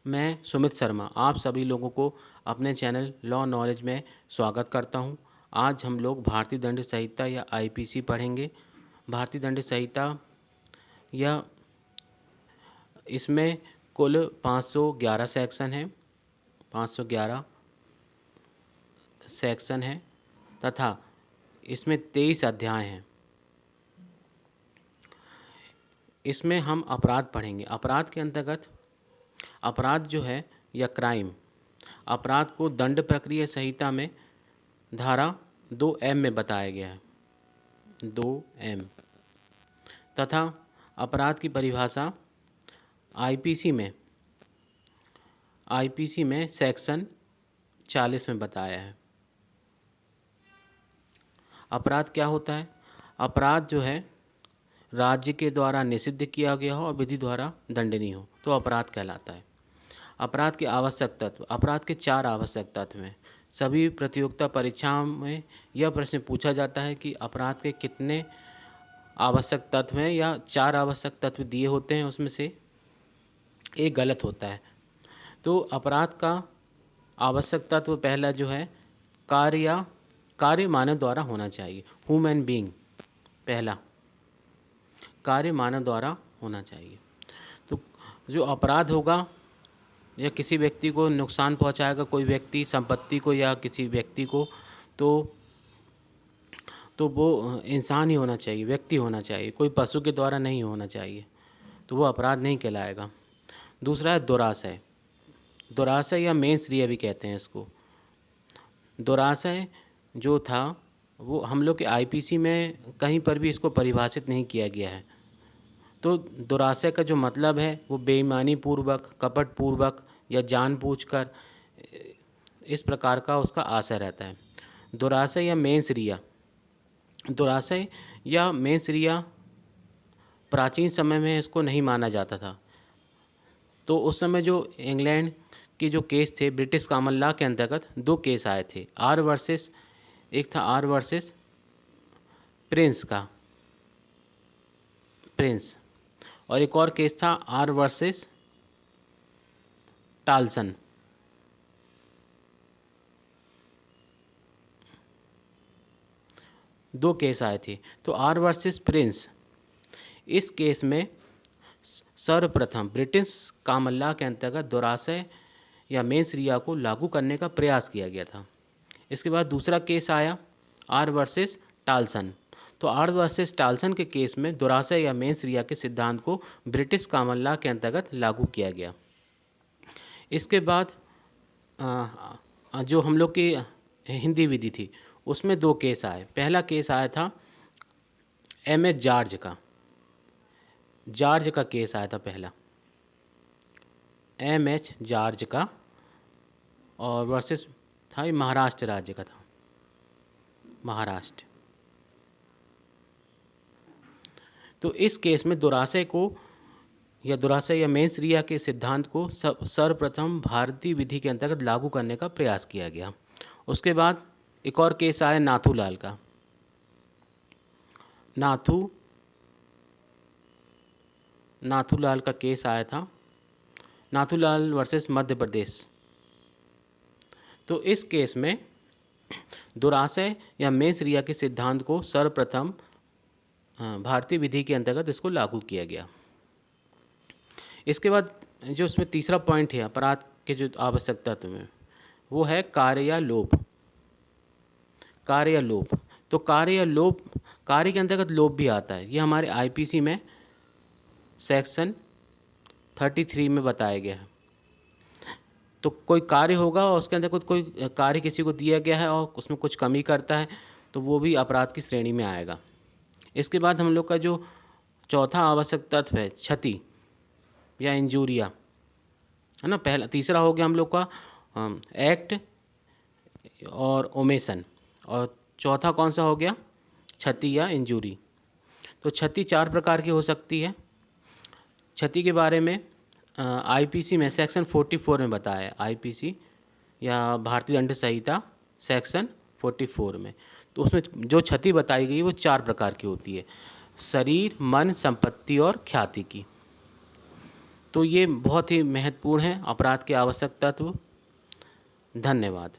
मैं सुमित शर्मा आप सभी लोगों को अपने चैनल लॉ नॉलेज में स्वागत करता हूं। आज हम लोग भारतीय दंड संहिता या आईपीसी पढ़ेंगे। भारतीय दंड संहिता या इसमें कुल 511 सेक्शन हैं, 511 सेक्शन हैं तथा इसमें 23 अध्याय हैं। इसमें हम अपराध पढ़ेंगे। अपराध के अंतर्गत अपराध जो है या क्राइम, अपराध को दंड प्रक्रिया संहिता में धारा 2M में बताया गया है, 2M। तथा अपराध की परिभाषा आईपीसी में सेक्शन 40 में बताया है। अपराध क्या होता है? अपराध जो है राज्य के द्वारा निषिद्ध किया गया हो और विधि द्वारा दंडनीय हो तो अपराध कहलाता है। अपराध के आवश्यक तत्व, अपराध के 4 आवश्यक तत्व हैं। सभी प्रतियोगिता परीक्षाओं में यह प्रश्न पूछा जाता है कि अपराध के कितने आवश्यक तत्व हैं या 4 आवश्यक तत्व दिए होते हैं, उसमें से एक गलत होता है। तो अपराध का आवश्यक तत्व पहला जो है कार्य मानव द्वारा होना चाहिए। ह्यूमन बीइंग, पहला कार्य मानव द्वारा होना चाहिए। तो जो अपराध होगा या किसी व्यक्ति को नुकसान पहुंचाएगा, कोई व्यक्ति संपत्ति को या किसी व्यक्ति को, तो वो इंसान ही होना चाहिए, व्यक्ति होना चाहिए, कोई पशु के द्वारा नहीं होना चाहिए, तो वो अपराध नहीं कहलाएगा। दूसरा है दुराशय। दुराशय या मेंसरिया भी कहते हैं इसको। दुराशय जो था वो हम लोग के आईपीसी में कहीं पर भी इसको परिभाषित नहीं किया गया है। तो दुराशय का जो मतलब है वो बेईमानी पूर्वक, कपट पूर्वक या जानबूझकर इस प्रकार का उसका आशय रहता है। दुराशय या मेंसरिया, दुराशय या मेंसरिया प्राचीन समय में इसको नहीं माना जाता था। तो उस समय जो इंग्लैंड के जो केस थे, ब्रिटिश कॉमन लॉ के अंतर्गत 2 केस आए थे। एक था आर वर्सेस प्रिंस का, प्रिंस, और एक और केस था आर वर्सेस टालसन। दो केस आए थे। तो आर वर्सेस प्रिंस, इस केस में सर्वप्रथम ब्रिटिश कॉमन लॉ के अंतर्गत दुराशय या मेंसरिया को लागू करने का प्रयास किया गया था। इसके बाद दूसरा केस आया आर वर्सेस टालसन। तो आर वर्सेस टालसन के केस में दुराशय या मेंसरिया के सिद्धांत को ब्रिटिश कॉमन लॉ के अंतर्गत लागू किया गया। इसके बाद जो हम लोग की हिंदी विधि थी उसमें 2 केस आए। पहला केस आया था एमएच जॉर्ज का केस आया था पहला, एमएच जॉर्ज का, और वर्सेस था ये महाराष्ट्र राज्य का था, महाराष्ट्र। तो इस केस में दुराशय या मेंसरिया के सिद्धांत को सर्वप्रथम भारतीय विधि के अंतर्गत लागू करने का प्रयास किया गया। उसके बाद एक और केस आया नाथूलाल का, नाथूलाल का केस आया था, नाथूलाल वर्सेस मध्य प्रदेश। तो इस केस में दुराशय या मेंसरिया के सिद्धांत को सर्वप्रथम भारतीय विधि के अंतर्गत इसको लागू किया गया। इसके बाद जो इसमें तीसरा पॉइंट है अपराध के जो आवश्यक तत्व में, वो है कार्य या लोभ। तो कार्य के अंतर्गत लोभ भी आता है। ये हमारे आईपीसी में सेक्शन 33 में बताया गया है। तो कोई कार्य होगा और उसके अंदर कोई कार्य किसी को दिया गया है और उसमें कुछ कमी करता है तो वो भी अपराध की श्रेणी में आएगा। इसके बाद हम लोग का जो चौथा आवश्यक तत्व है क्षति या इंजूरिया, है ना। तीसरा हो गया हम लोग का एक्ट और ओमेशन, और चौथा कौन सा हो गया? क्षति या इंजूरी। तो क्षति 4 प्रकार की हो सकती है। क्षति के बारे में आईपीसी में सेक्शन 44 में बताया है, आईपीसी या भारतीय दंड संहिता सेक्शन 44 में। तो उसमें जो क्षति बताई गई वो 4 प्रकार की होती है, शरीर, मन, संपत्ति और ख्याति की। तो ये बहुत ही महत्वपूर्ण है अपराध के आवश्यक तत्व। धन्यवाद।